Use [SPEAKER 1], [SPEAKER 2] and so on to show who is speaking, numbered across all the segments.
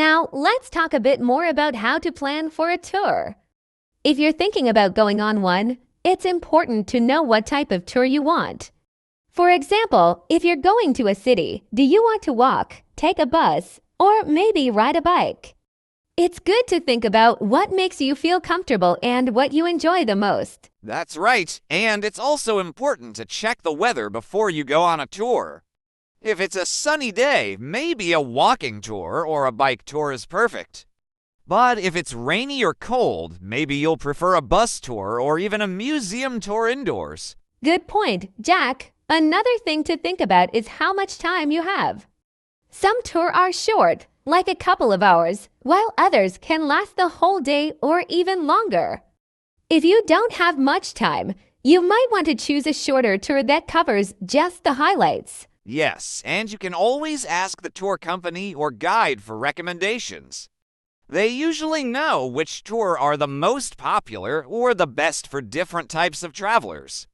[SPEAKER 1] Now, let's talk a bit more about how to plan for a tour. If you're thinking about going on one, it's important to know what type of tour you want. For example, if you're going to a city, do you want to walk, take a bus, or maybe ride a bike? It's good to think about what makes you feel comfortable and what you enjoy the most.
[SPEAKER 2] That's right, and it's also important to check the weather before you go on a tour. If it's a sunny day, maybe a walking tour or a bike tour is perfect. But if it's rainy or cold, maybe you'll prefer a bus tour or even a museum tour indoors.
[SPEAKER 1] Good point, Jack. Another thing to think about is how much time you have. Some tours are short, like a couple of hours, while others can last the whole day or even longer. If you don't have much time, you might want to choose a shorter tour that covers just the highlights.
[SPEAKER 2] Yes, and you can always ask the tour company or guide for recommendations. They usually know which tour are the most popular or the best for different types of travelers.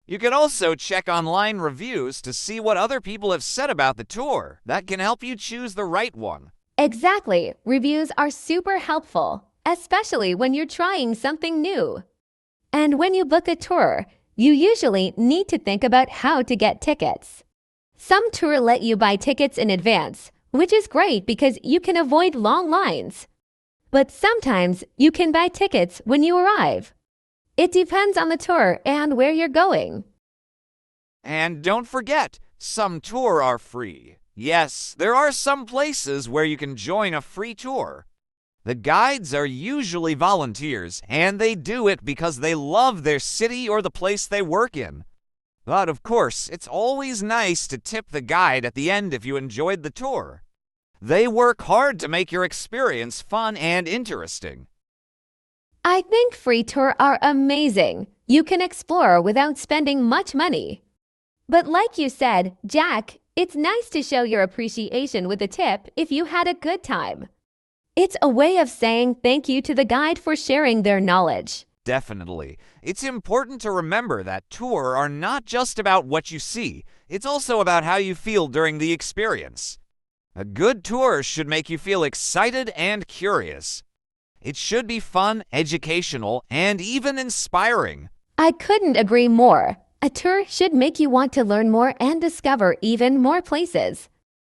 [SPEAKER 2] You can also check online reviews to see what other people have said about the tour. That can help you choose the right one.
[SPEAKER 1] Exactly. Reviews are super helpful, especially when you're trying something new. And when you book a tour, you usually need to think about how to get tickets. Some tours let you buy tickets in advance, which is great because you can avoid long lines. But sometimes you can buy tickets when you arrive. It depends on the tour and where you're going.
[SPEAKER 2] And don't forget, some tours are free. Yes, there are some places where you can join a free tour. The guides are usually volunteers, and they do it because they love their city or the place they work in. But of course, it's always nice to tip the guide at the end if you enjoyed the tour. They work hard to make your experience fun and interesting.
[SPEAKER 1] I think free tours are amazing. You can explore without spending much money. But like you said, Jack, it's nice to show your appreciation with a tip if you had a good time. It's a way of saying thank you to the guide for sharing their knowledge.
[SPEAKER 2] Definitely. It's important to remember that tours are not just about what you see, it's also about how you feel during the experience. A good tour should make you feel excited and curious. It should be fun, educational, and even inspiring.
[SPEAKER 1] I couldn't agree more. A tour should make you want to learn more and discover even more places.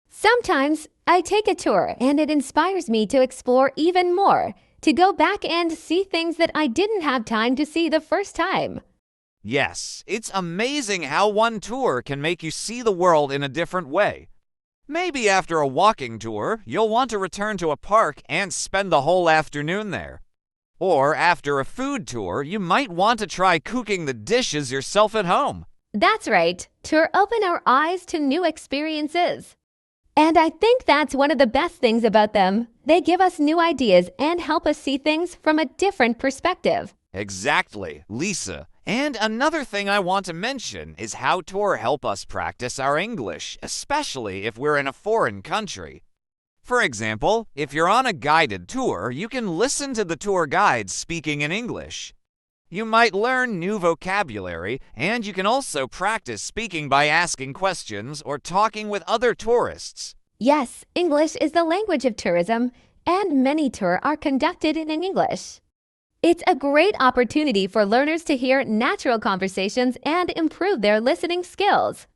[SPEAKER 1] Sometimes I take a tour and it inspires me to explore even more, to go back and see things that I didn't have time to see the first time.
[SPEAKER 2] Yes, it's amazing how one tour can make you see the world in a different way. Maybe after a walking tour, you'll want to return to a park and spend the whole afternoon there. Or after a food tour, you might want to try cooking the dishes yourself at home.
[SPEAKER 1] That's right. Tours open our eyes to new experiences. And I think that's one of the best things about them. They give us new ideas and help us see things from a different perspective.
[SPEAKER 2] Exactly, Lisa. And another thing I want to mention is how tours help us practice our English, especially if we're in a foreign country. For example, if you're on a guided tour, you can listen to the tour guide speaking in English. You might learn new vocabulary, and you can also practice speaking by asking questions or talking with other tourists.
[SPEAKER 1] Yes, English is the language of tourism, and many tours are conducted in English. It's a great opportunity for learners to hear natural conversations and improve their listening skills.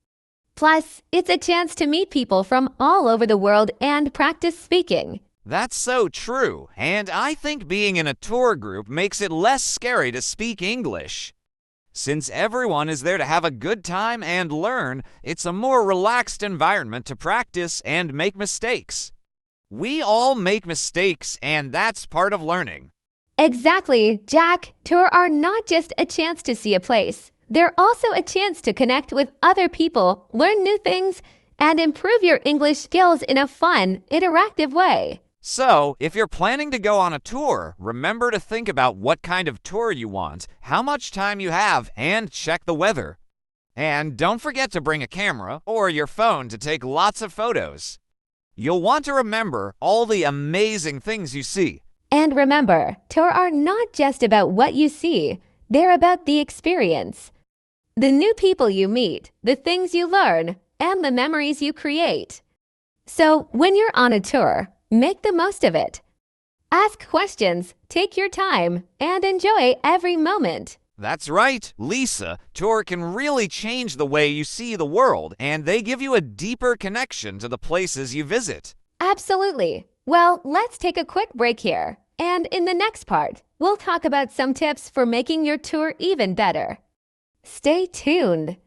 [SPEAKER 1] Plus, it's a chance to meet people from all over the world and practice speaking.
[SPEAKER 2] That's so true, and I think being in a tour group makes it less scary to speak English. Since everyone is there to have a good time and learn, it's a more relaxed environment to practice and make mistakes. We all make mistakes, and that's part of learning.
[SPEAKER 1] Exactly, Jack. Tours are not just a chance to see a place. They're also a chance to connect with other people, learn new things, and improve your English skills in a fun, interactive way.
[SPEAKER 2] So, if you're planning to go on a tour, remember to think about what kind of tour you want, how much time you have, and check the weather. And don't forget to bring a camera or your phone to take lots of photos. You'll want to remember all the amazing things you see.
[SPEAKER 1] And remember, tours are not just about what you see, they're about the experience. The new people you meet, the things you learn, and the memories you create. So, when you're on a tour, Make the most of it. Ask questions, take your time, and enjoy every moment.
[SPEAKER 2] That's right, Lisa. Tour can really change the way you see the world, and they give you a deeper connection to the places you visit.
[SPEAKER 1] Absolutely. Well, let's take a quick break here. And in the next part, we'll talk about some tips for making your tour even better. Stay tuned.